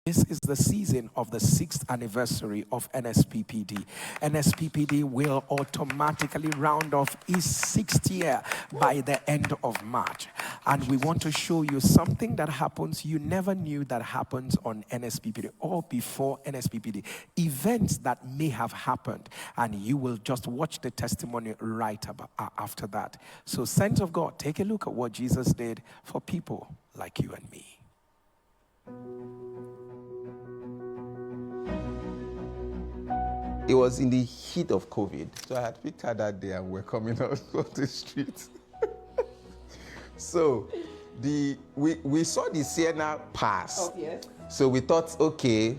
This is the season of the 6th anniversary of NSPPD. NSPPD will automatically round off its 6th year by the end of March. And we want to show you something that happens you never knew that happens on NSPPD or before NSPPD. Events that may have happened, and you will just watch the testimony right after that. So, saints of God, take a look at what Jesus did for people like you and me. It was in the heat of COVID. So I had picked her that day and we're coming out on the street. So we saw the Sienna pass. Oh, yes. So we thought, okay.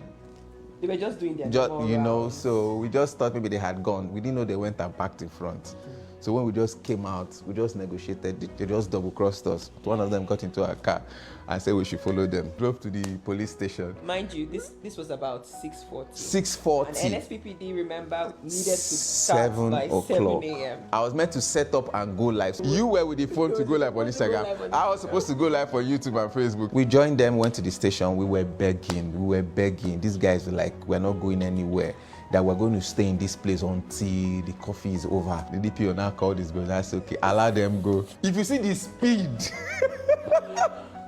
They were just doing their rounds. So we just thought maybe they had gone. We didn't know they went and parked in front. So when we just came out, we just negotiated. They just double-crossed us. One of them got into our car and said we should follow them. Drove to the police station. Mind you, this was about 6:40. 6:40. And NSPPD, remember, needed to start by 7 a.m. I was meant to set up and go live. You were with the phone to go live on Instagram. I was supposed to go live on YouTube and Facebook. We joined them, went to the station. We were begging. These guys were like, we're not going anywhere, that we're going to stay in this place until the coffee is over. The DPO now called this girl. I said, okay, allow them go. If you see the speed.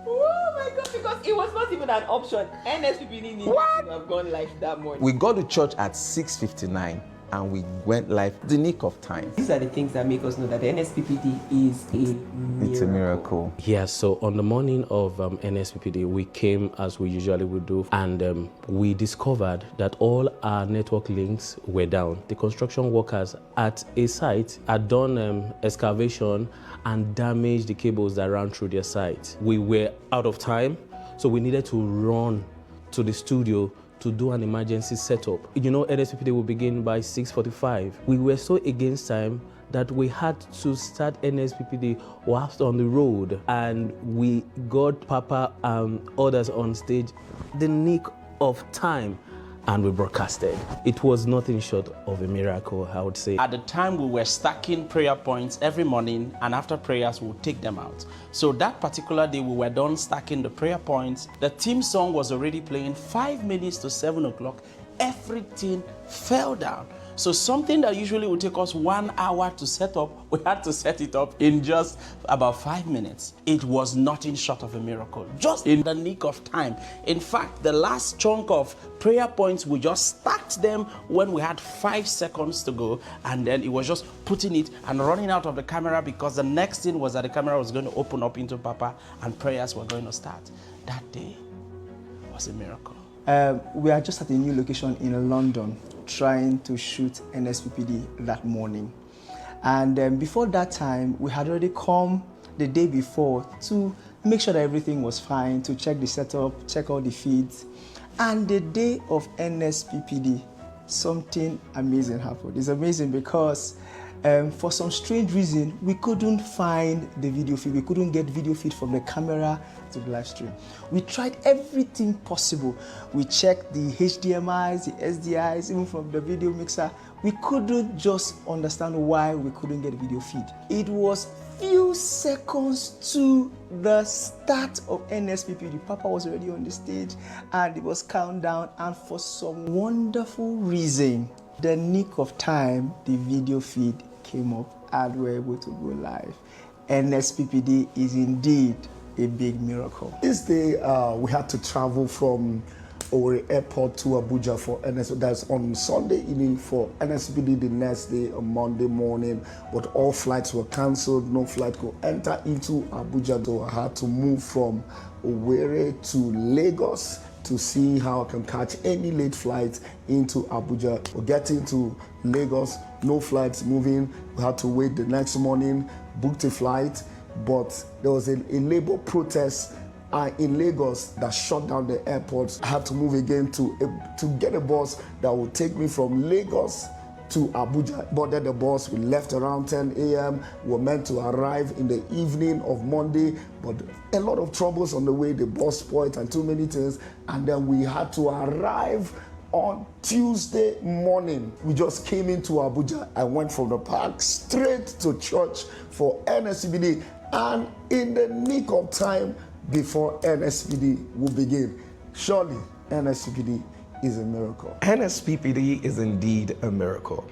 Oh my God, because it was not even an option. NSPPD needed to have gone live that morning. We got to church at 6:59 and we went live the nick of time. These are the things that make us know that the NSPPD is a miracle. It's a miracle. Yeah, so on the morning of NSPPD, we came as we usually would do, and we discovered that all our network links were down. The construction workers at a site had done excavation and damaged the cables that ran through their site. We were out of time, so we needed to run to the studio to do an emergency setup. You know, NSPPD will begin by 6:45. We were so against time that we had to start NSPPD whilst on the road, and we got Papa and others on stage the nick of time, and we broadcasted. It was nothing short of a miracle, I would say. At the time, we were stacking prayer points every morning, and after prayers, we'll take them out. So that particular day, we were done stacking the prayer points. The theme song was already playing. 5 minutes to 7 o'clock, everything fell down. So something that usually would take us 1 hour to set up, we had to set it up in just about 5 minutes. It was nothing short of a miracle, just in the nick of time. In fact, the last chunk of prayer points, we just stacked them when we had 5 seconds to go, and then it was just putting it and running out of the camera, because the next thing was that the camera was going to open up into Papa and prayers were going to start. That day was a miracle. We are just at a new location in London, trying to shoot NSPPD that morning. And before that time, we had already come the day before to make sure that everything was fine, to check the setup, check all the feeds. And the day of NSPPD, something amazing happened. It's amazing because for some strange reason, we couldn't find the video feed. We couldn't get video feed from the camera to the live stream. We tried everything possible. We checked the HDMIs, the SDIs, even from the video mixer. We couldn't just understand why we couldn't get video feed. It was few seconds to the start of NSPPD. Papa was already on the stage and it was countdown, and for some wonderful reason, the nick of time, the video feed came up and we were able to go live. NSPPD is indeed a big miracle. This day, we had to travel from Owerri Airport to Abuja for NSPPD. That's on Sunday evening for NSPPD the next day, on Monday morning. But all flights were cancelled. No flight could enter into Abuja. So I had to move from Owerri to Lagos to see how I can catch any late flights into Abuja. We're getting to Lagos, no flights moving. We had to wait the next morning, booked a flight, but there was a labor protest in Lagos that shut down the airport. I had to move again to get a bus that would take me from Lagos to Abuja. Boarded the bus, we left around 10 a.m. We were meant to arrive in the evening of Monday, but a lot of troubles on the way, the bus spoiled and too many things, and then we had to arrive on Tuesday morning. We just came into Abuja. I went from the park straight to church for NSPPD, and in the nick of time before NSPPD will begin. Surely NSPPD is a miracle? NSPPD is indeed a miracle.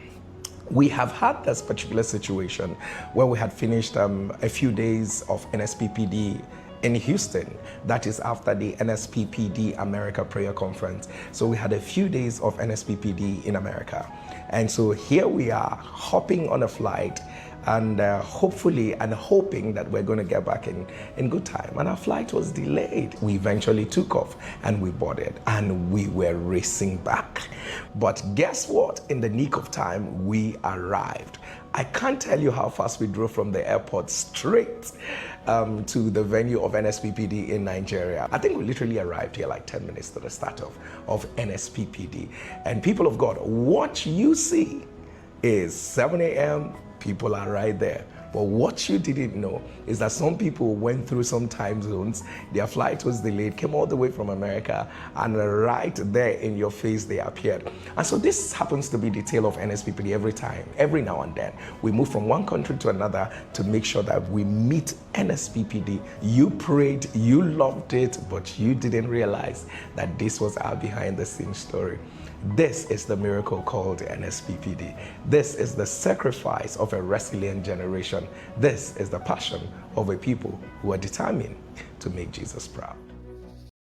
We have had this particular situation where we had finished a few days of NSPPD in Houston. That is after the NSPPD America Prayer Conference. So we had a few days of NSPPD in America. And so here we are hopping on a flight and hopefully and hoping that we're going to get back in good time. And our flight was delayed. We eventually took off and we boarded and we were racing back. But guess what? In the nick of time, we arrived. I can't tell you how fast we drove from the airport straight to the venue of NSPPD in Nigeria. I think we literally arrived here like 10 minutes to the start of NSPPD. And people of God, what you see is 7 a.m., people are right there. But what you didn't know is that some people went through some time zones, their flight was delayed, came all the way from America, and right there in your face they appeared. And so this happens to be the tale of NSPPD every time, every now and then. We move from one country to another to make sure that we meet NSPPD. You prayed, you loved it, but you didn't realize that this was our behind the scenes story. This is the miracle called NSPPD. This is the sacrifice of a resilient generation. This is the passion of a people who are determined to make Jesus proud.